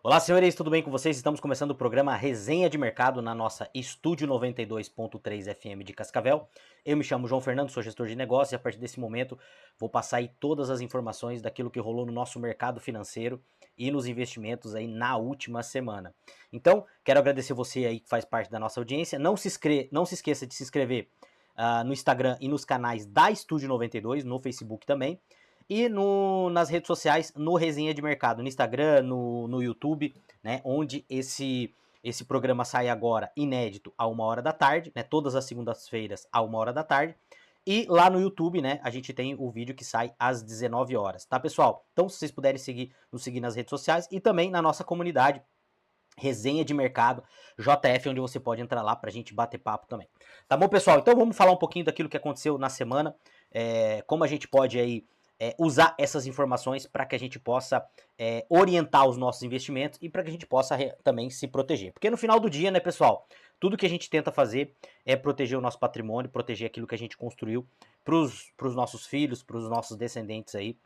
Olá, senhores, tudo bem com vocês? Estamos começando o programa Resenha de Mercado na nossa Estúdio 92.3 FM de Cascavel. Eu me chamo João Fernando, sou gestor de negócios e a partir desse momento vou passar aí todas as informações daquilo que rolou no nosso mercado financeiro e nos investimentos aí na última semana. Então, quero agradecer você aí que faz parte da nossa audiência. Não se esqueça de se inscrever no Instagram e nos canais da Estúdio 92, no Facebook também. E nas redes sociais, no Resenha de Mercado, no Instagram, no YouTube, né, onde esse programa sai agora inédito a 1 hora da tarde, né, todas as segundas-feiras a 1 hora da tarde. E lá no YouTube, né, a gente tem o vídeo que sai às 19 horas, tá, pessoal? Então, se vocês puderem nos seguir nas redes sociais e também na nossa comunidade, Resenha de Mercado, JF, onde você pode entrar lá pra gente bater papo também. Tá bom, pessoal? Então vamos falar um pouquinho daquilo que aconteceu na semana, como a gente pode aí usar essas informações para que a gente possa orientar os nossos investimentos e para que a gente possa também se proteger. Porque no final do dia, né, pessoal, tudo que a gente tenta fazer é proteger o nosso patrimônio, proteger aquilo que a gente construiu para os nossos filhos, para os nossos descendentes aí,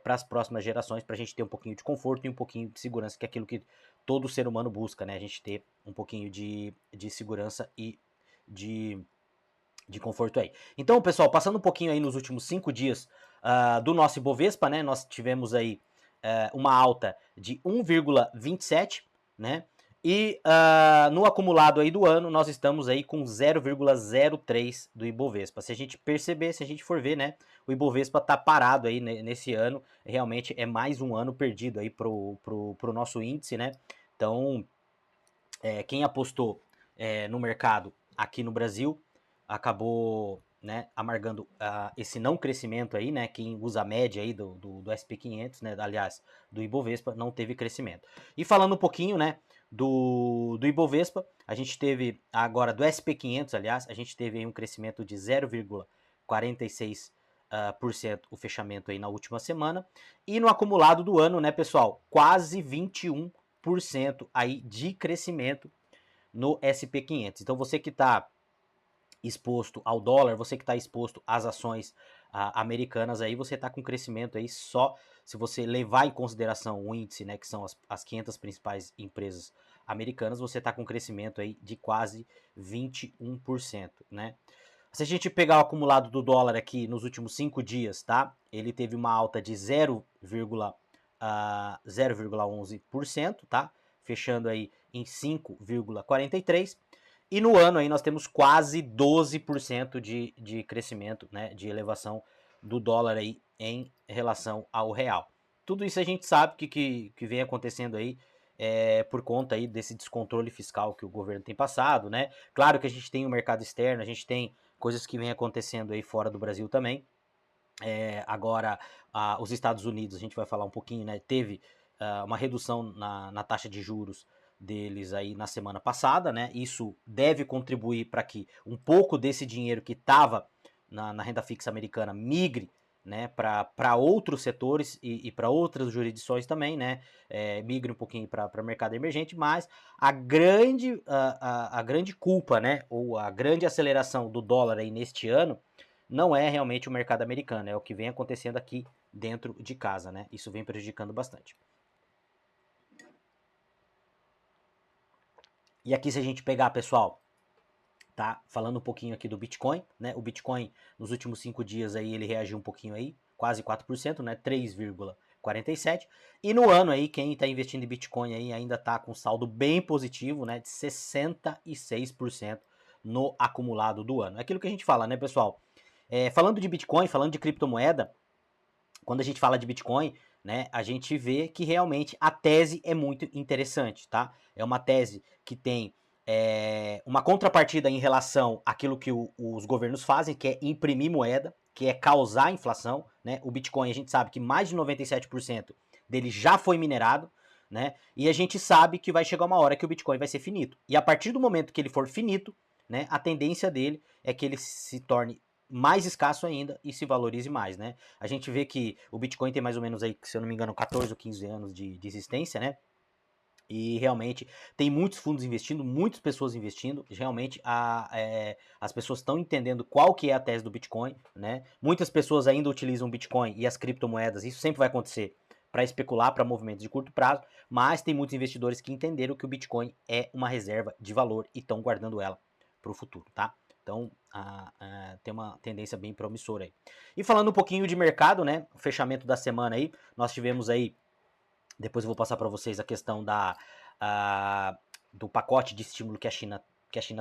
para as próximas gerações, para a gente ter um pouquinho de conforto e um pouquinho de segurança, que é aquilo que todo ser humano busca, né? A gente ter um pouquinho de segurança e de conforto aí. Então, pessoal, passando um pouquinho aí nos últimos 5 dias do nosso Ibovespa, né? Nós tivemos aí uma alta de 1,27, né? E no acumulado aí do ano, nós estamos aí com 0,03 do Ibovespa. Se a gente perceber, se a gente for ver, né? O Ibovespa tá parado aí nesse ano. Realmente é mais um ano perdido aí pro nosso índice, né? Então, quem apostou no mercado aqui no Brasil acabou, né, amargando esse não crescimento aí, né? Quem usa a média aí do SP500, né? Aliás, do Ibovespa, não teve crescimento. E falando um pouquinho, né, do Ibovespa, a gente teve agora do SP500, aliás, a gente teve aí um crescimento de 0,46% o fechamento aí na última semana. E no acumulado do ano, né, pessoal, quase 21% aí de crescimento no SP500. Então você que está exposto ao dólar, você que está exposto às ações americanas aí, você está com crescimento aí só se você levar em consideração o índice, né, que são as 500 principais empresas americanas, você está com crescimento aí de quase 21%, né? Se a gente pegar o acumulado do dólar aqui nos últimos 5 dias, tá? Ele teve uma alta de 0,11%, tá? Fechando aí em 5,43%. E no ano aí nós temos quase 12% de crescimento, né? De elevação do dólar aí em relação ao real. Tudo isso a gente sabe que vem acontecendo aí por conta aí desse descontrole fiscal que o governo tem passado, né? Claro que a gente tem o mercado externo, a gente tem coisas que vem acontecendo aí fora do Brasil também. Agora, os Estados Unidos, a gente vai falar um pouquinho, né? Teve uma redução na taxa de juros deles aí na semana passada, né? Isso deve contribuir para que um pouco desse dinheiro que estava na renda fixa americana migre, né, para outros setores e para outras jurisdições também, né, migre um pouquinho para o mercado emergente, mas a grande culpa, né, ou a grande aceleração do dólar aí neste ano não é realmente o mercado americano, é o que vem acontecendo aqui dentro de casa, né? Isso vem prejudicando bastante. E aqui, se a gente pegar, pessoal, tá? Falando um pouquinho aqui do Bitcoin, né? O Bitcoin, nos últimos 5 dias aí, ele reagiu um pouquinho aí, quase 4%, né? 3,47%. E no ano aí, quem está investindo em Bitcoin aí ainda está com saldo bem positivo, né? De 66% no acumulado do ano. É aquilo que a gente fala, né, pessoal? Falando de Bitcoin, falando de criptomoeda, quando a gente fala de Bitcoin, né, a gente vê que realmente a tese é muito interessante, tá? É uma tese que tem uma contrapartida em relação àquilo que os governos fazem, que é imprimir moeda, que é causar inflação, né? O Bitcoin, a gente sabe que mais de 97% dele já foi minerado, né? E a gente sabe que vai chegar uma hora que o Bitcoin vai ser finito. E a partir do momento que ele for finito, né, a tendência dele é que ele se torne mais escasso ainda e se valorize mais, né? A gente vê que o Bitcoin tem mais ou menos aí, se eu não me engano, 14 ou 15 anos de existência, né? E realmente tem muitos fundos investindo, muitas pessoas investindo. Realmente as pessoas estão entendendo qual que é a tese do Bitcoin, né? Muitas pessoas ainda utilizam o Bitcoin e as criptomoedas, isso sempre vai acontecer para especular para movimentos de curto prazo, mas tem muitos investidores que entenderam que o Bitcoin é uma reserva de valor e estão guardando ela para o futuro, tá? Então, tem uma tendência bem promissora aí. E falando um pouquinho de mercado, né? O fechamento da semana aí, nós tivemos aí, depois eu vou passar para vocês a questão do pacote de estímulo que a China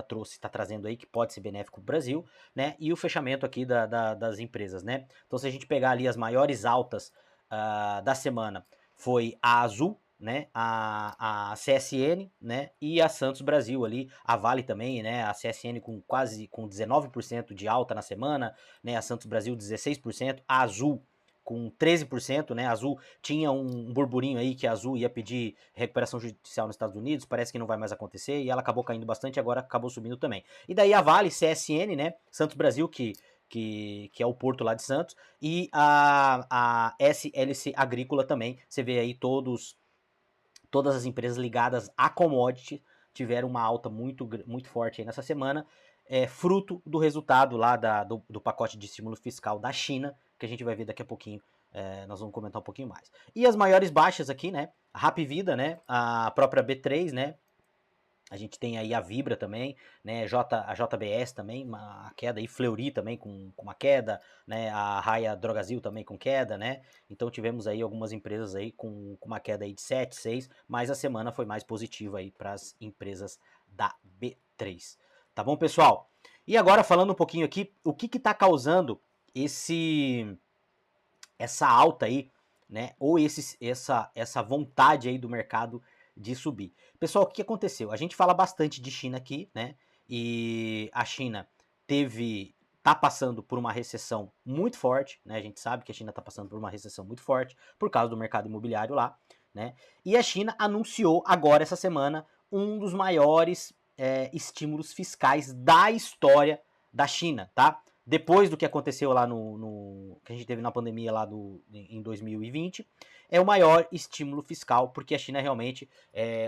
trouxe, está trazendo aí, que pode ser benéfico para o Brasil, né? E o fechamento aqui das empresas, né? Então, se a gente pegar ali as maiores altas da semana, foi a Azul, né, a CSN, né, e a Santos Brasil ali, a Vale também, né, a CSN com 19% de alta na semana, né, a Santos Brasil 16%, a Azul com 13%, né, a Azul tinha um burburinho aí que a Azul ia pedir recuperação judicial nos Estados Unidos, parece que não vai mais acontecer, e ela acabou caindo bastante e agora acabou subindo também. E daí a Vale, CSN, né, Santos Brasil, que é o porto lá de Santos, e a SLC Agrícola também, você vê aí todas as empresas ligadas a commodity tiveram uma alta muito, muito forte aí nessa semana, fruto do resultado lá do pacote de estímulo fiscal da China, que a gente vai ver daqui a pouquinho, nós vamos comentar um pouquinho mais. E as maiores baixas aqui, né, a Hapvida, né, a própria B3, né, a gente tem aí a Vibra também, né, a JBS também, uma queda, e Fleury também com uma queda, né, a Raia Drogasil também com queda, né, então tivemos aí algumas empresas aí com uma queda aí de 7, 6, mas a semana foi mais positiva aí para as empresas da B3. Tá bom, pessoal? E agora falando um pouquinho aqui, o que está causando essa alta aí, né, ou essa vontade aí do mercado de subir. Pessoal, o que aconteceu? A gente fala bastante de China aqui, né? E a China tá passando por uma recessão muito forte, né? A gente sabe que a China está passando por uma recessão muito forte por causa do mercado imobiliário lá, né? E a China anunciou agora essa semana um dos maiores estímulos fiscais da história da China, tá? Depois do que aconteceu lá que a gente teve na pandemia lá em 2020, é o maior estímulo fiscal, porque a China realmente,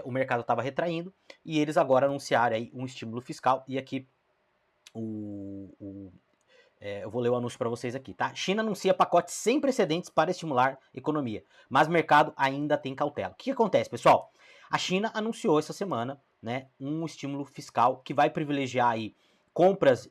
o mercado estava retraindo, e eles agora anunciaram aí um estímulo fiscal, e aqui eu vou ler o anúncio para vocês aqui, tá? China anuncia pacote sem precedentes para estimular economia, mas o mercado ainda tem cautela. O que acontece, pessoal? A China anunciou essa semana, né, um estímulo fiscal que vai privilegiar aí compras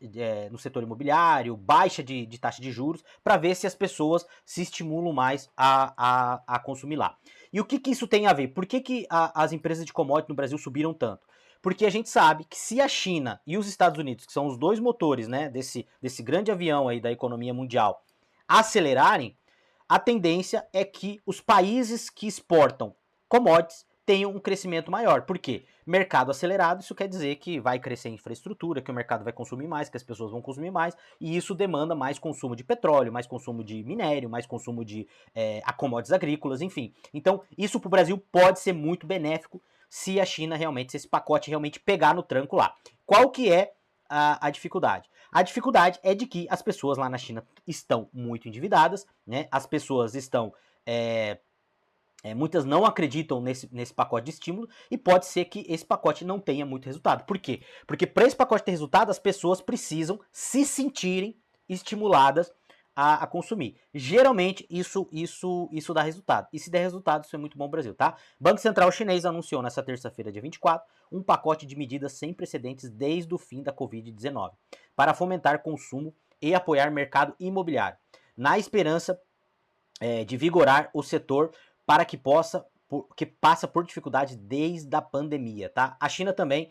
no setor imobiliário, baixa de taxa de juros, para ver se as pessoas se estimulam mais a consumir lá. E o que isso tem a ver? Por que as empresas de commodity no Brasil subiram tanto? Porque a gente sabe que se a China e os Estados Unidos, que são os dois motores, né, desse grande avião aí da economia mundial, acelerarem, a tendência é que os países que exportam commodities tenham um crescimento maior. Por quê? Mercado acelerado, isso quer dizer que vai crescer a infraestrutura, que o mercado vai consumir mais, que as pessoas vão consumir mais, e isso demanda mais consumo de petróleo, mais consumo de minério, mais consumo de commodities agrícolas, enfim. Então, isso para o Brasil pode ser muito benéfico se a China realmente, se esse pacote realmente pegar no tranco lá. Qual que é a dificuldade? A dificuldade é de que as pessoas lá na China estão muito endividadas, né? As pessoas estão muitas não acreditam nesse pacote de estímulo, e pode ser que esse pacote não tenha muito resultado. Por quê? Porque para esse pacote ter resultado, as pessoas precisam se sentirem estimuladas a consumir. Geralmente isso dá resultado. E se der resultado, isso é muito bom pro Brasil, tá? Banco Central Chinês anunciou nessa terça-feira, dia 24, um pacote de medidas sem precedentes desde o fim da Covid-19, para fomentar consumo e apoiar mercado imobiliário, na esperança de vigorar o setor para que passa por dificuldade desde a pandemia, tá? A China também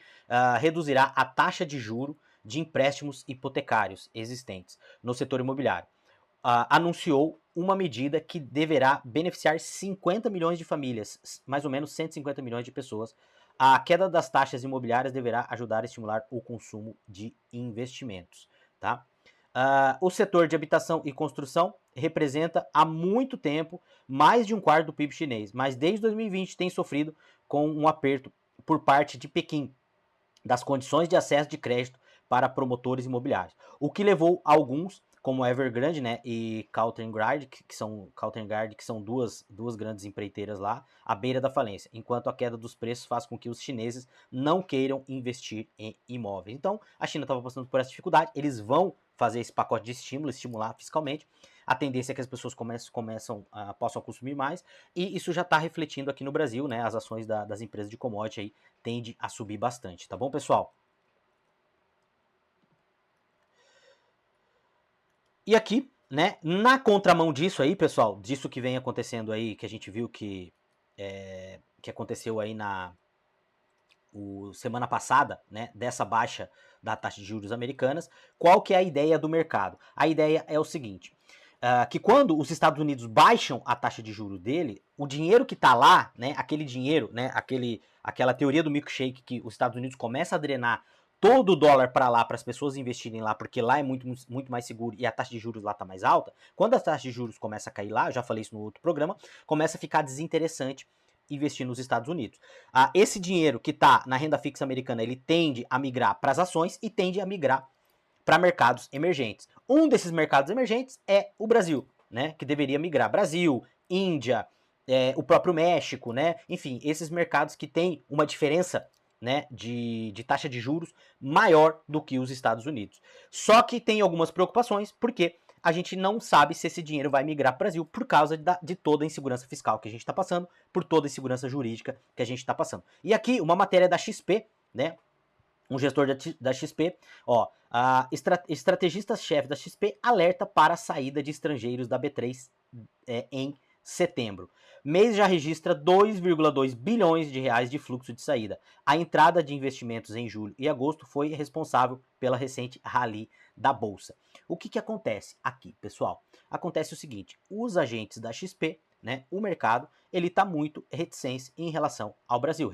reduzirá a taxa de juro de empréstimos hipotecários existentes no setor imobiliário. Anunciou uma medida que deverá beneficiar 50 milhões de famílias, mais ou menos 150 milhões de pessoas. A queda das taxas imobiliárias deverá ajudar a estimular o consumo de investimentos, tá? O setor de habitação e construção representa há muito tempo mais de um quarto do PIB chinês, mas desde 2020 tem sofrido com um aperto por parte de Pequim das condições de acesso de crédito para promotores imobiliários, o que levou alguns, como Evergrande, né, e Country que são duas grandes empreiteiras lá, à beira da falência, enquanto a queda dos preços faz com que os chineses não queiram investir em imóveis. Então, a China estava passando por essa dificuldade, eles vão fazer esse pacote de estímulo, estimular fiscalmente. a tendência é que as pessoas possam consumir mais, e isso já está refletindo aqui no Brasil, né? As ações das empresas de commodity aí tendem a subir bastante, tá bom, pessoal? E aqui, né, na contramão disso aí, pessoal, disso que vem acontecendo aí, que a gente viu que aconteceu aí semana passada, né, dessa baixa da taxa de juros americanas, qual que é a ideia do mercado? A ideia é o seguinte, que quando os Estados Unidos baixam a taxa de juros dele, o dinheiro que está lá, né, aquele dinheiro, né, aquela teoria do milkshake que os Estados Unidos começa a drenar todo o dólar para lá, para as pessoas investirem lá, porque lá é muito, muito mais seguro e a taxa de juros lá está mais alta. Quando a taxa de juros começa a cair lá, eu já falei isso no outro programa, começa a ficar desinteressante investir nos Estados Unidos. Esse dinheiro que está na renda fixa americana, ele tende a migrar para as ações e tende a migrar para mercados emergentes. Um desses mercados emergentes é o Brasil, né? Que deveria migrar. Brasil, Índia, o próprio México, né? Enfim, esses mercados que têm uma diferença, né, de taxa de juros maior do que os Estados Unidos. Só que tem algumas preocupações, porque a gente não sabe se esse dinheiro vai migrar para o Brasil por causa de toda a insegurança fiscal que a gente está passando, por toda a insegurança jurídica que a gente está passando. E aqui uma matéria da XP, né? Um gestor da XP, a estrategista-chefe da XP alerta para a saída de estrangeiros da B3 em setembro. Mês já registra 2,2 bilhões de reais de fluxo de saída. A entrada de investimentos em julho e agosto foi responsável pela recente rally da bolsa. O que acontece aqui, pessoal? Acontece o seguinte, os agentes da XP, né, o mercado, ele está muito reticente em relação ao Brasil.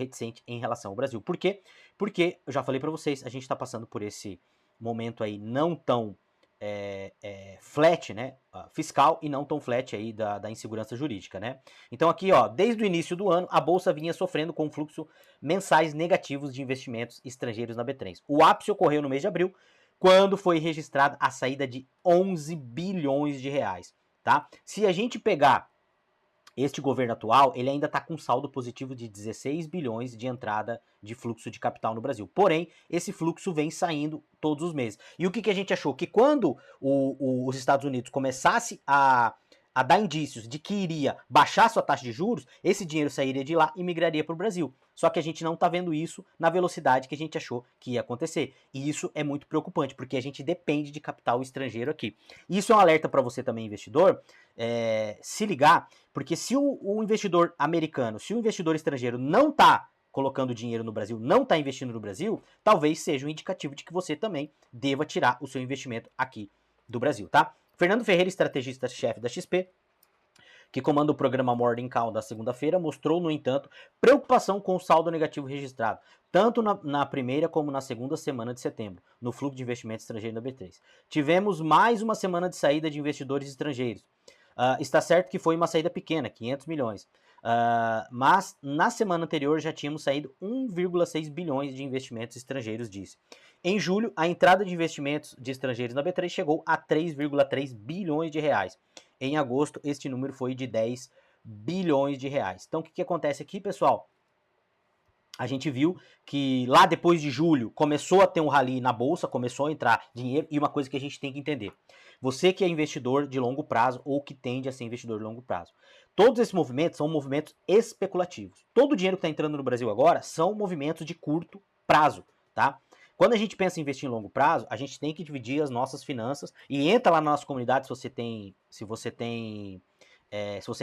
Por quê? Porque, eu já falei para vocês, a gente está passando por esse momento aí não tão flat, né, fiscal, e não tão flat aí da insegurança jurídica, né? Então aqui, desde o início do ano, a bolsa vinha sofrendo com fluxo mensais negativos de investimentos estrangeiros na B3. O ápice ocorreu no mês de abril, quando foi registrada a saída de 11 bilhões de reais, tá? Se a gente pegar este governo atual, ele ainda está com saldo positivo de 16 bilhões de entrada de fluxo de capital no Brasil. Porém, esse fluxo vem saindo todos os meses. E o que a gente achou? Que quando os Estados Unidos começasse a dar indícios de que iria baixar sua taxa de juros, esse dinheiro sairia de lá e migraria para o Brasil. Só que a gente não está vendo isso na velocidade que a gente achou que ia acontecer. E isso é muito preocupante, porque a gente depende de capital estrangeiro aqui. Isso é um alerta para você também, investidor, se ligar, porque se o investidor americano, se o investidor estrangeiro não está colocando dinheiro no Brasil, não está investindo no Brasil, talvez seja um indicativo de que você também deva tirar o seu investimento aqui do Brasil, tá? Fernando Ferreira, estrategista-chefe da XP, que comanda o programa Morning Call da segunda-feira, mostrou, no entanto, preocupação com o saldo negativo registrado, tanto na primeira como na segunda semana de setembro, no fluxo de investimento estrangeiro da B3. Tivemos mais uma semana de saída de investidores estrangeiros. Está certo que foi uma saída pequena, 500 milhões. Mas na semana anterior já tínhamos saído 1,6 bilhões de investimentos estrangeiros, disse. Em julho, a entrada de investimentos de estrangeiros na B3 chegou a 3,3 bilhões de reais. Em agosto, este número foi de 10 bilhões de reais. Então, o que acontece aqui, pessoal? A gente viu que lá depois de julho começou a ter um rally na bolsa, começou a entrar dinheiro, e uma coisa que a gente tem que entender. Você que é investidor de longo prazo ou que tende a ser investidor de longo prazo. Todos esses movimentos são movimentos especulativos. Todo o dinheiro que está entrando no Brasil agora são movimentos de curto prazo, tá? Quando a gente pensa em investir em longo prazo, a gente tem que dividir as nossas finanças e entra lá na nossa comunidade se você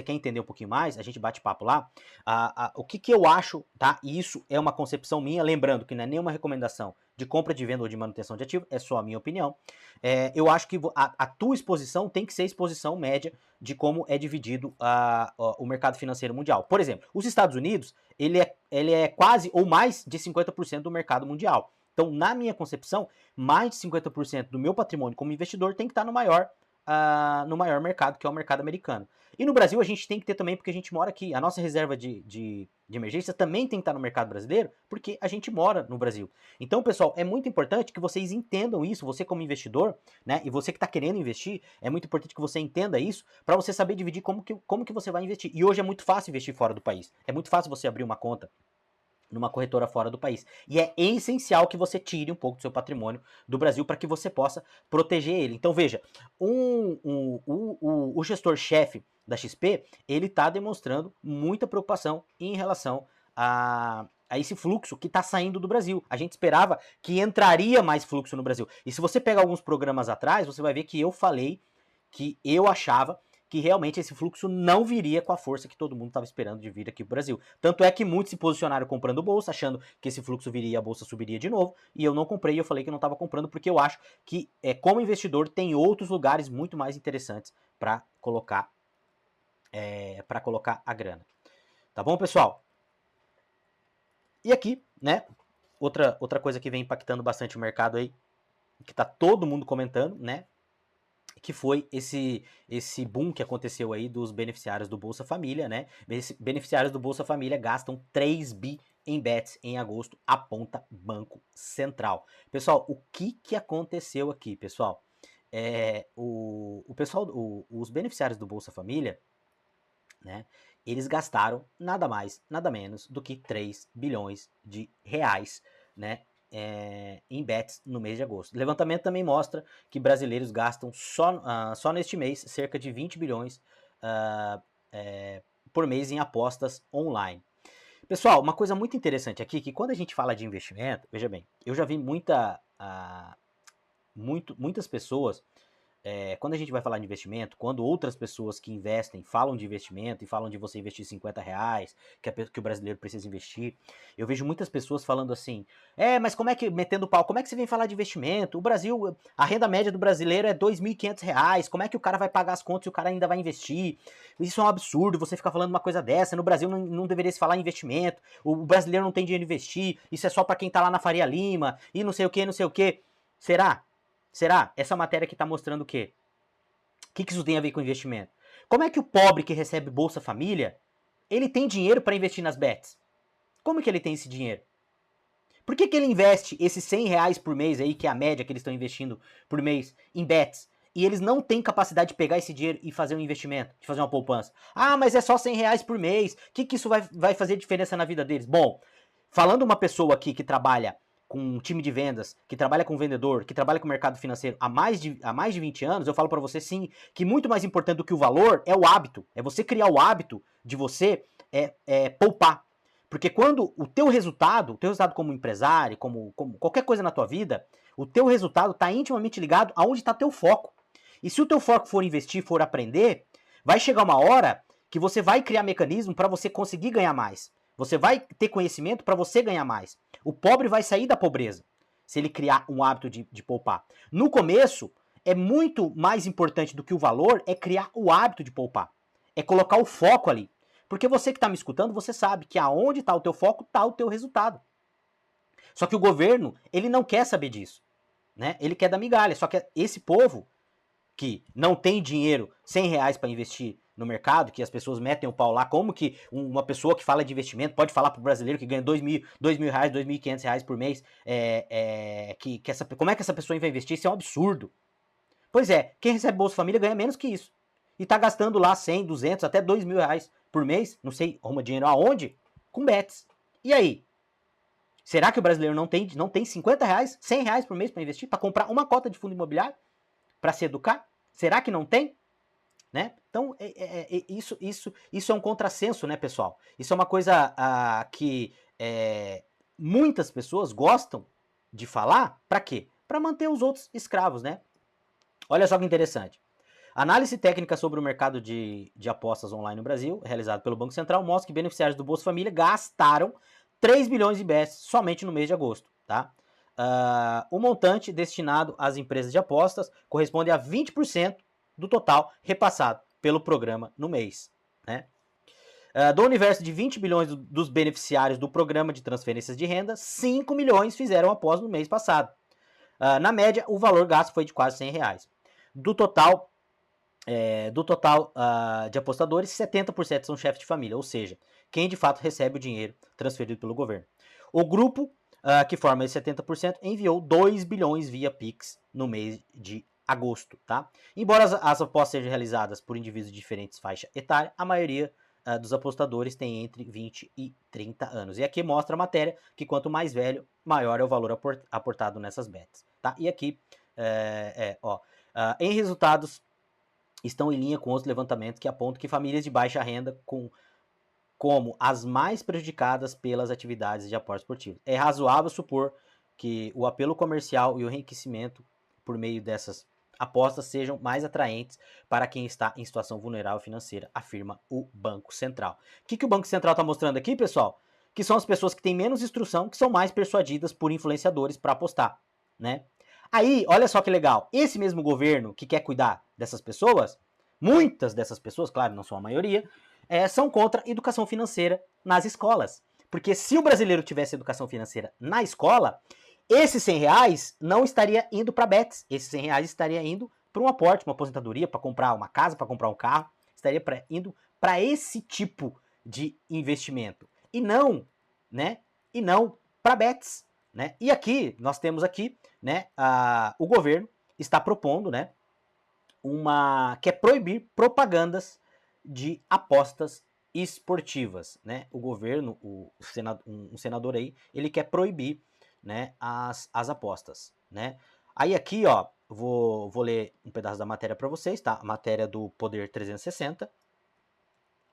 quer entender um pouquinho mais, a gente bate papo lá. O que eu acho, tá? E isso é uma concepção minha, lembrando que não é nenhuma recomendação de compra, de venda ou de manutenção de ativo, é só a minha opinião. Eu acho que a tua exposição tem que ser a exposição média de como é dividido o mercado financeiro mundial. Por exemplo, os Estados Unidos, ele é quase ou mais de 50% do mercado mundial. Então, na minha concepção, mais de 50% do meu patrimônio como investidor tem que estar no maior mercado, que é o mercado americano. E no Brasil a gente tem que ter também, porque a gente mora aqui. A nossa reserva de emergência também tem que estar no mercado brasileiro, porque a gente mora no Brasil. Então, pessoal, é muito importante que vocês entendam isso, você como investidor, né, e você que está querendo investir, é muito importante que você entenda isso, para você saber dividir como que você vai investir. E hoje é muito fácil investir fora do país. É muito fácil você abrir uma conta numa corretora fora do país. E é essencial que você tire um pouco do seu patrimônio do Brasil para que você possa proteger ele. Então veja, o gestor-chefe da XP, ele está demonstrando muita preocupação em relação a esse fluxo que está saindo do Brasil. A gente esperava que entraria mais fluxo no Brasil. E se você pegar alguns programas atrás, você vai ver que eu falei que eu achava que realmente esse fluxo não viria com a força que todo mundo estava esperando de vir aqui para o Brasil. Tanto é que muitos se posicionaram comprando bolsa, achando que esse fluxo viria e a bolsa subiria de novo, e eu não comprei, eu falei que não estava comprando, porque eu acho que, como investidor, tem outros lugares muito mais interessantes para colocar a grana. Tá bom, pessoal? E aqui, né, outra coisa que vem impactando bastante o mercado aí, que tá todo mundo comentando, né, que foi esse boom que aconteceu aí dos beneficiários do Bolsa Família, né? Beneficiários do Bolsa Família gastam 3 bi em bets em agosto, aponta Banco Central. Pessoal, o que aconteceu aqui, pessoal? Os beneficiários do Bolsa Família, né? Eles gastaram nada mais, nada menos do que 3 bilhões de reais, né? Em bets no mês de agosto. O levantamento também mostra que brasileiros gastam só neste mês cerca de 20 bilhões por mês em apostas online. Pessoal, uma coisa muito interessante aqui, que quando a gente fala de investimento, veja bem, eu já vi muitas pessoas, quando a gente vai falar de investimento, quando outras pessoas que investem falam de investimento e falam de você investir 50 reais, que o brasileiro precisa investir, eu vejo muitas pessoas falando assim, mas metendo pau, como é que você vem falar de investimento? O Brasil, a renda média do brasileiro é R$ 2.500, como é que o cara vai pagar as contas e o cara ainda vai investir? Isso é um absurdo, você ficar falando uma coisa dessa, no Brasil não deveria se falar em investimento, o brasileiro não tem dinheiro de investir, isso é só para quem tá lá na Faria Lima, e não sei o que, não sei o que. Será? Será? Essa matéria aqui está mostrando o quê? O que isso tem a ver com investimento? Como é que o pobre que recebe Bolsa Família, ele tem dinheiro para investir nas bets? Como que ele tem esse dinheiro? Por que ele investe esses 100 reais por mês aí, que é a média que eles estão investindo por mês, em bets? E eles não têm capacidade de pegar esse dinheiro e fazer um investimento, de fazer uma poupança. Mas é só 100 reais por mês. O que isso vai fazer diferença na vida deles? Bom, falando uma pessoa aqui que trabalha com um time de vendas, que trabalha com vendedor, que trabalha com o mercado financeiro há mais de 20 anos, eu falo para você sim, que muito mais importante do que o valor é o hábito. É você criar o hábito de você poupar. Porque quando o teu resultado como empresário, como qualquer coisa na tua vida, o teu resultado está intimamente ligado aonde está teu foco. E se o teu foco for investir, for aprender, vai chegar uma hora que você vai criar mecanismo para você conseguir ganhar mais. Você vai ter conhecimento para você ganhar mais. O pobre vai sair da pobreza se ele criar um hábito de poupar. No começo, é muito mais importante do que o valor é criar o hábito de poupar. É colocar o foco ali. Porque você que está me escutando, você sabe que aonde está o teu foco, está o teu resultado. Só que o governo, ele não quer saber disso. Né? Ele quer dar migalha. Só que esse povo que não tem dinheiro, 100 reais para investir no mercado, que as pessoas metem o pau lá, como que uma pessoa que fala de investimento pode falar para o brasileiro que ganha 2 mil reais, 2.500 reais por mês, como é que essa pessoa vai investir? Isso é um absurdo. Pois é, quem recebe Bolsa Família ganha menos que isso. E tá gastando lá 100, 200, até 2 mil reais por mês, não sei, arruma dinheiro aonde? Com bets. E aí? Será que o brasileiro não tem 50 reais, 100 reais por mês para investir, para comprar uma cota de fundo imobiliário? Para se educar? Será que não tem? Né? Então, isso é um contrassenso, né, pessoal? Isso é uma coisa que muitas pessoas gostam de falar, para quê? Para manter os outros escravos, né? Olha só que interessante. Análise técnica sobre o mercado de apostas online no Brasil, realizado pelo Banco Central, mostra que beneficiários do Bolsa Família gastaram 3 bilhões de bets somente no mês de agosto, tá? O montante destinado às empresas de apostas corresponde a 20% do total repassado pelo programa no mês, né? Do universo de 20 bilhões dos beneficiários do programa de transferências de renda, 5 milhões fizeram aposta no mês passado. Na média, o valor gasto foi de quase 100 reais. Do total de apostadores, 70% são chefes de família, ou seja, quem de fato recebe o dinheiro transferido pelo governo. O grupo que forma esse 70% enviou 2 bilhões via Pix no mês de agosto. Tá? Embora as apostas sejam realizadas por indivíduos de diferentes faixas etárias, a maioria dos apostadores tem entre 20 e 30 anos. E aqui mostra a matéria que quanto mais velho, maior é o valor aportado nessas bets. Tá? E aqui, em resultados, estão em linha com outros levantamentos que apontam que famílias de baixa renda como as mais prejudicadas pelas atividades de aposta esportiva. É razoável supor que o apelo comercial e o enriquecimento por meio dessas apostas sejam mais atraentes para quem está em situação vulnerável financeira, afirma o Banco Central. O que o Banco Central está mostrando aqui, pessoal? Que são as pessoas que têm menos instrução, que são mais persuadidas por influenciadores para apostar, né? Aí, olha só que legal, esse mesmo governo que quer cuidar dessas pessoas, muitas dessas pessoas, claro, não são a maioria, são contra educação financeira nas escolas. Porque se o brasileiro tivesse educação financeira na escola, esses 100 reais não estaria indo para bets. Esses 100 reais estaria indo para um aporte, uma aposentadoria, para comprar uma casa, para comprar um carro. Estaria indo para esse tipo de investimento. E não, né? E não para bets. Né? E aqui, nós temos aqui, né? O governo está propondo, né? Quer proibir propagandas de apostas esportivas, né? O governo, um senador aí, ele quer proibir, né, as apostas, né? Aí aqui, ó, vou ler um pedaço da matéria para vocês, tá? A matéria do Poder 360,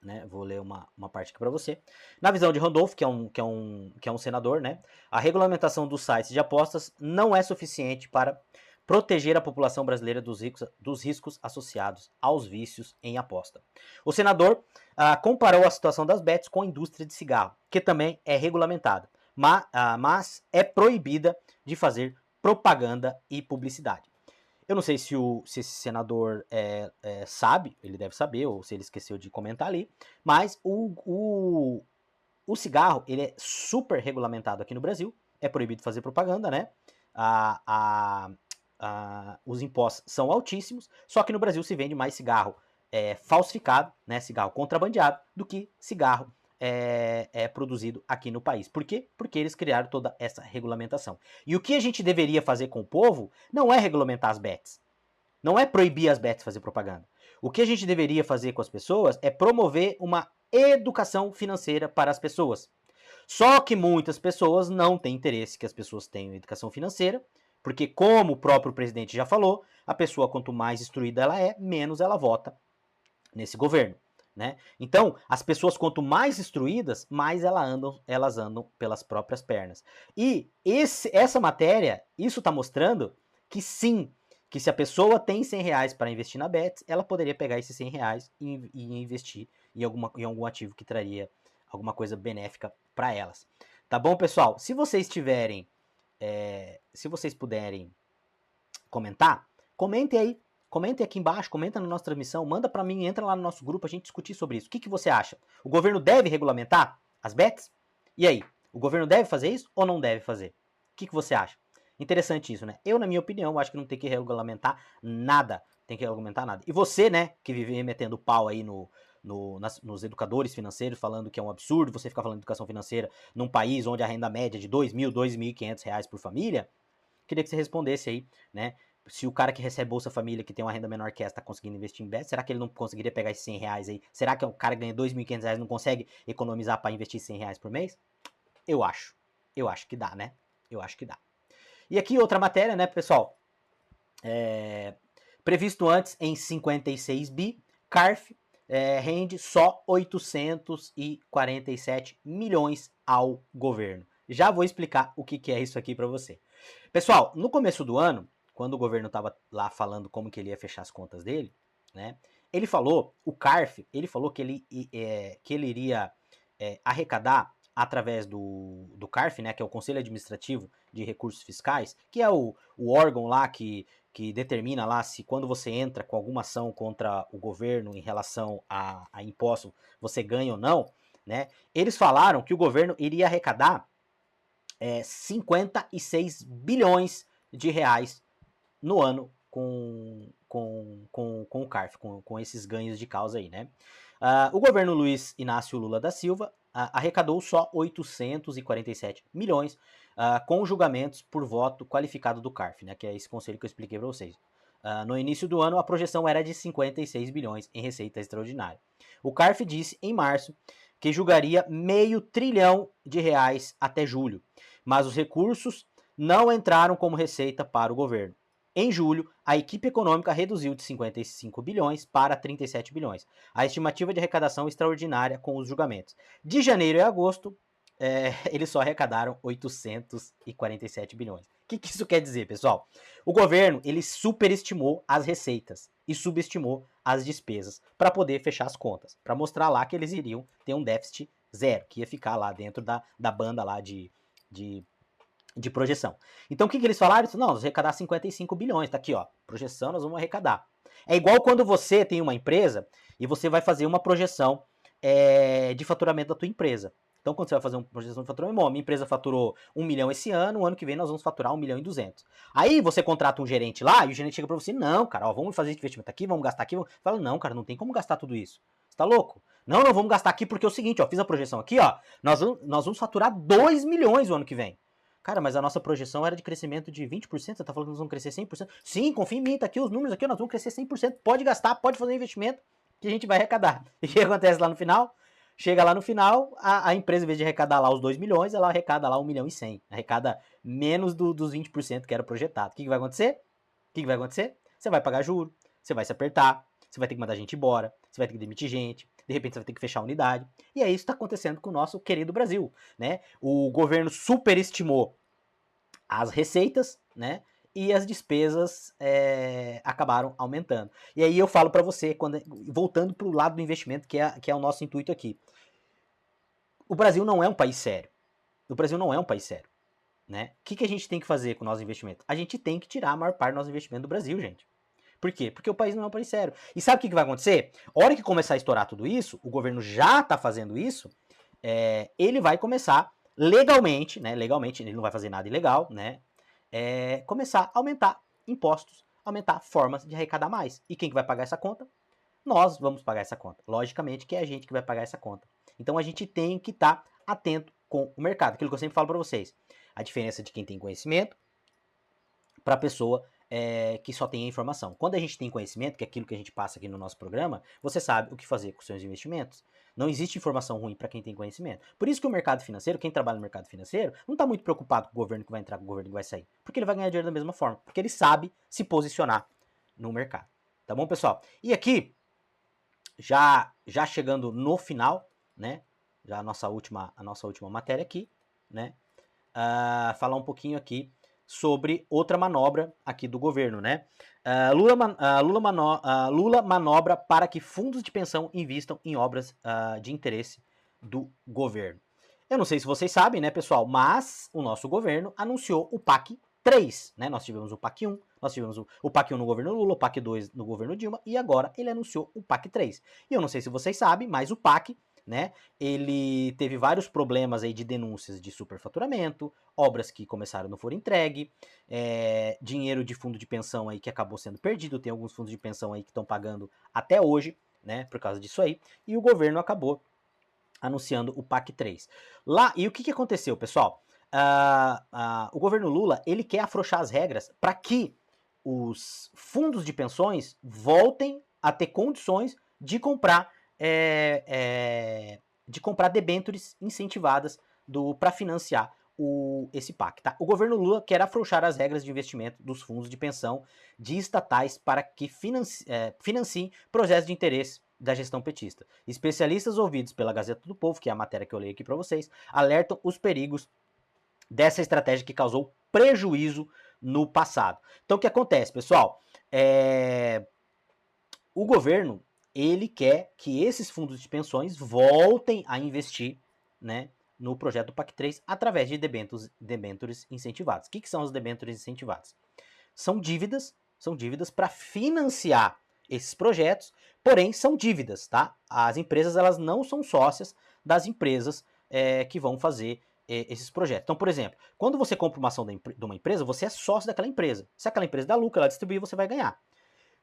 né? Vou ler uma parte aqui para você. Na visão de Randolph, que é um senador, né? A regulamentação dos sites de apostas não é suficiente para proteger a população brasileira dos riscos associados aos vícios em aposta. O senador comparou a situação das bets com a indústria de cigarro, que também é regulamentada, mas é proibida de fazer propaganda e publicidade. Eu não sei se esse senador sabe, ele deve saber, ou se ele esqueceu de comentar ali, mas o cigarro, ele é super regulamentado aqui no Brasil, é proibido fazer propaganda, né? Os impostos são altíssimos, só que no Brasil se vende mais cigarro falsificado, né, cigarro contrabandeado, do que cigarro produzido aqui no país. Por quê? Porque eles criaram toda essa regulamentação. E o que a gente deveria fazer com o povo não é regulamentar as bets, não é proibir as bets fazer propaganda. O que a gente deveria fazer com as pessoas é promover uma educação financeira para as pessoas. Só que muitas pessoas não têm interesse que as pessoas tenham educação financeira, porque, como o próprio presidente já falou, a pessoa, quanto mais instruída ela é, menos ela vota nesse governo. Né? Então, as pessoas, quanto mais instruídas, mais elas andam pelas próprias pernas. E essa matéria, isso está mostrando que sim, que se a pessoa tem 100 reais para investir na Bets, ela poderia pegar esses 100 reais e investir em algum ativo que traria alguma coisa benéfica para elas. Tá bom, pessoal? Se vocês tiverem, se vocês puderem comentar, comentem aí. Comentem aqui embaixo, comenta na nossa transmissão, manda para mim, entra lá no nosso grupo, a gente discutir sobre isso. O que você acha? O governo deve regulamentar as bets? E aí, o governo deve fazer isso ou não deve fazer? O que você acha? Interessante isso, né? Eu, na minha opinião, acho que não tem que regulamentar nada. Tem que regulamentar nada. E você, né, que vive metendo pau aí nos educadores financeiros, falando que é um absurdo você ficar falando de educação financeira num país onde a renda média é de R$ 2.000, R$ 2.500 por família, queria que você respondesse aí, né? Se o cara que recebe Bolsa Família, que tem uma renda menor que essa, tá conseguindo investir em bets, será que ele não conseguiria pegar esses 100 reais aí? Será que o cara que ganha R$ 2.500 não consegue economizar para investir 100 reais por mês? Eu acho. Eu acho que dá, né? Eu acho que dá. E aqui outra matéria, né, pessoal? Previsto antes em 56 bi, CARF rende só 847 milhões ao governo. Já vou explicar o que é isso aqui para você. Pessoal, no começo do ano, quando o governo estava lá falando como que ele ia fechar as contas dele, né? Ele falou, o CARF, ele falou que ele iria arrecadar através do CARF, né, que é o Conselho Administrativo de Recursos Fiscais, que é o órgão lá que determina lá se quando você entra com alguma ação contra o governo em relação a imposto, você ganha ou não, né? Eles falaram que o governo iria arrecadar 56 bilhões de reais no ano com o CARF, com esses ganhos de causa aí, né? O governo Luiz Inácio Lula da Silva arrecadou só 847 milhões com julgamentos por voto qualificado do CARF, né? Que é esse conselho que eu expliquei para vocês. No início do ano, a projeção era de 56 bilhões em receita extraordinária. O CARF disse em março que julgaria R$500 bilhão até julho, mas os recursos não entraram como receita para o governo. Em julho, a equipe econômica reduziu de 55 bilhões para 37 bilhões. A estimativa de arrecadação extraordinária com os julgamentos. De janeiro e agosto, eles só arrecadaram 847 bilhões. O que isso quer dizer, pessoal? O governo, ele superestimou as receitas e subestimou as despesas para poder fechar as contas, para mostrar lá que eles iriam ter um déficit zero, que ia ficar lá dentro da banda lá de projeção. Então o que eles falaram? Não, nós vamos arrecadar 55 bilhões, tá aqui, ó, projeção, nós vamos arrecadar. É igual quando você tem uma empresa e você vai fazer uma projeção de faturamento da tua empresa. Então, quando você vai fazer uma projeção de faturamento, minha empresa faturou 1 milhão esse ano, o ano que vem nós vamos faturar 1 milhão e 200. Aí você contrata um gerente lá e o gerente chega pra você, não, cara, ó, vamos fazer esse investimento aqui, vamos gastar aqui. Fala, não, cara, não tem como gastar tudo isso. Você tá louco? Não, vamos gastar aqui porque é o seguinte, ó, fiz a projeção aqui, ó, nós vamos faturar 2 milhões o ano que vem. Cara, mas a nossa projeção era de crescimento de 20%, você tá falando que nós vamos crescer 100%? Sim, confia em mim, tá aqui os números aqui, nós vamos crescer 100%, pode gastar, pode fazer investimento, que a gente vai arrecadar. E o que acontece lá no final? Chega lá no final, a empresa, em vez de arrecadar lá os 2 milhões, ela arrecada lá 1 milhão e 100. Arrecada menos dos 20% que era projetado. O que vai acontecer? Você vai pagar juro, você vai se apertar, você vai ter que mandar gente embora, você vai ter que demitir gente, de repente você vai ter que fechar a unidade. E é isso que está acontecendo com o nosso querido Brasil, né? O governo superestimou as receitas, né? E as despesas acabaram aumentando. E aí eu falo para você, voltando para o lado do investimento, que é o nosso intuito aqui. O Brasil não é um país sério. Né? O que a gente tem que fazer com o nosso investimento? A gente tem que tirar a maior parte do nosso investimento do Brasil, gente. Por quê? Porque o país não é um país sério. E sabe o que vai acontecer? A hora que começar a estourar tudo isso, o governo já está fazendo isso, ele vai começar legalmente, né? Legalmente, ele não vai fazer nada ilegal, né? Começar a aumentar impostos, aumentar formas de arrecadar mais. E quem que vai pagar essa conta? Nós vamos pagar essa conta. Logicamente que é a gente que vai pagar essa conta. Então a gente tem que estar atento com o mercado. Aquilo que eu sempre falo para vocês. A diferença de quem tem conhecimento para a pessoa que só tem a informação. Quando a gente tem conhecimento, que é aquilo que a gente passa aqui no nosso programa, você sabe o que fazer com os seus investimentos. Não existe informação ruim para quem tem conhecimento. Por isso que o mercado financeiro, quem trabalha no mercado financeiro, não está muito preocupado com o governo que vai entrar, com o governo que vai sair. Porque ele vai ganhar dinheiro da mesma forma. Porque ele sabe se posicionar no mercado. Tá bom, pessoal? E aqui, já chegando no final, né? Já a nossa última matéria aqui, né? Falar um pouquinho aqui sobre outra manobra aqui do governo, né? Lula manobra para que fundos de pensão invistam em obras de interesse do governo. Eu não sei se vocês sabem, né, pessoal, mas o nosso governo anunciou o PAC 3, né? Nós tivemos o PAC 1, nós tivemos o PAC 1 no governo Lula, o PAC 2 no governo Dilma, e agora ele anunciou o PAC 3. E eu não sei se vocês sabem, mas o PAC, né, ele teve vários problemas aí de denúncias de superfaturamento, obras que começaram e não foram entregues, dinheiro de fundo de pensão aí que acabou sendo perdido, tem alguns fundos de pensão aí que estão pagando até hoje, né, por causa disso aí, e o governo acabou anunciando o PAC 3. Lá, e o que aconteceu, pessoal? O governo Lula, ele quer afrouxar as regras para que os fundos de pensões voltem a ter condições de comprar debêntures incentivadas para financiar esse PAC. Tá? O governo Lula quer afrouxar as regras de investimento dos fundos de pensão de estatais para que financiem projetos de interesse da gestão petista. Especialistas ouvidos pela Gazeta do Povo, que é a matéria que eu leio aqui para vocês, alertam os perigos dessa estratégia que causou prejuízo no passado. Então o que acontece, pessoal? O governo, ele quer que esses fundos de pensões voltem a investir, né, no projeto do PAC 3 através de debêntures incentivadas. O que são as debêntures incentivadas? São dívidas para financiar esses projetos, porém são dívidas, tá? As empresas, elas não são sócias das empresas que vão fazer esses projetos. Então, por exemplo, quando você compra uma ação de uma empresa, você é sócio daquela empresa. Se aquela empresa dá lucro, ela distribuir, você vai ganhar.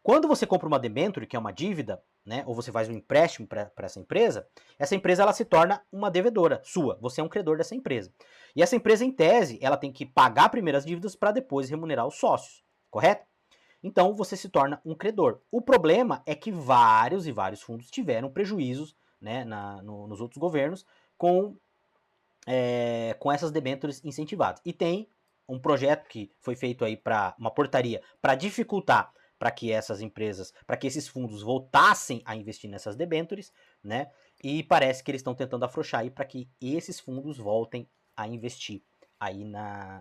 Quando você compra uma debenture, que é uma dívida, né, ou você faz um empréstimo para essa empresa ela se torna uma devedora sua. Você é um credor dessa empresa. E essa empresa, em tese, ela tem que pagar primeiro as dívidas para depois remunerar os sócios, correto? Então você se torna um credor. O problema é que vários e vários fundos tiveram prejuízos, né, nos outros governos com essas debêntures incentivadas. E tem um projeto que foi feito aí para uma portaria para dificultar para que essas empresas, para que esses fundos voltassem a investir nessas debêntures, né? E parece que eles estão tentando afrouxar aí para que esses fundos voltem a investir aí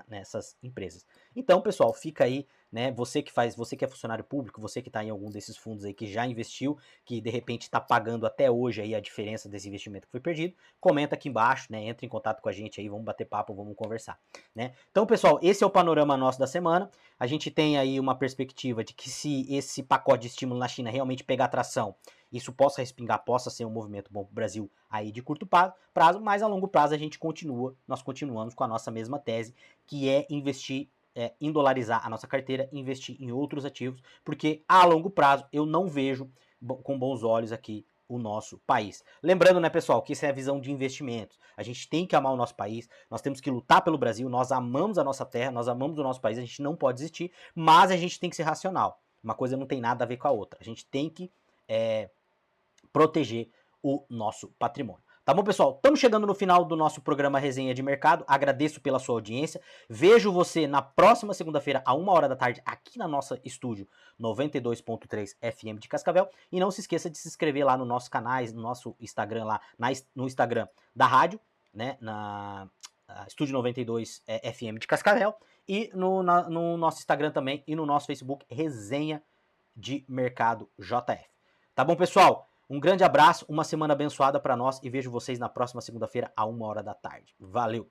nessas empresas. Então, pessoal, fica aí, né? Você que é funcionário público, você que está em algum desses fundos aí que já investiu, que de repente está pagando até hoje aí a diferença desse investimento que foi perdido, comenta aqui embaixo, né? Entra em contato com a gente aí, vamos bater papo, vamos conversar, né? Então, pessoal, esse é o panorama nosso da semana. A gente tem aí uma perspectiva de que se esse pacote de estímulo na China realmente pegar tração, isso possa respingar, possa ser um movimento bom para o Brasil aí de curto prazo, mas a longo prazo nós continuamos com a nossa mesma tese, que é investir, em dolarizar a nossa carteira, investir em outros ativos, porque a longo prazo eu não vejo com bons olhos aqui o nosso país. Lembrando, né, pessoal, que isso é a visão de investimentos. A gente tem que amar o nosso país, nós temos que lutar pelo Brasil, nós amamos a nossa terra, nós amamos o nosso país, a gente não pode desistir, mas a gente tem que ser racional. Uma coisa não tem nada a ver com a outra. A gente tem que proteger o nosso patrimônio. Tá bom, pessoal? Estamos chegando no final do nosso programa Resenha de Mercado. Agradeço pela sua audiência. Vejo você na próxima segunda-feira, a 1h da tarde, aqui na nossa estúdio 92.3 FM de Cascavel. E não se esqueça de se inscrever lá no nosso canal, no nosso Instagram, lá no Instagram da rádio, né? Na Estúdio 92 FM de Cascavel. E no nosso Instagram também e no nosso Facebook, Resenha de Mercado JF. Tá bom, pessoal? Um grande abraço, uma semana abençoada para nós e vejo vocês na próxima segunda-feira, a 1h da tarde. Valeu!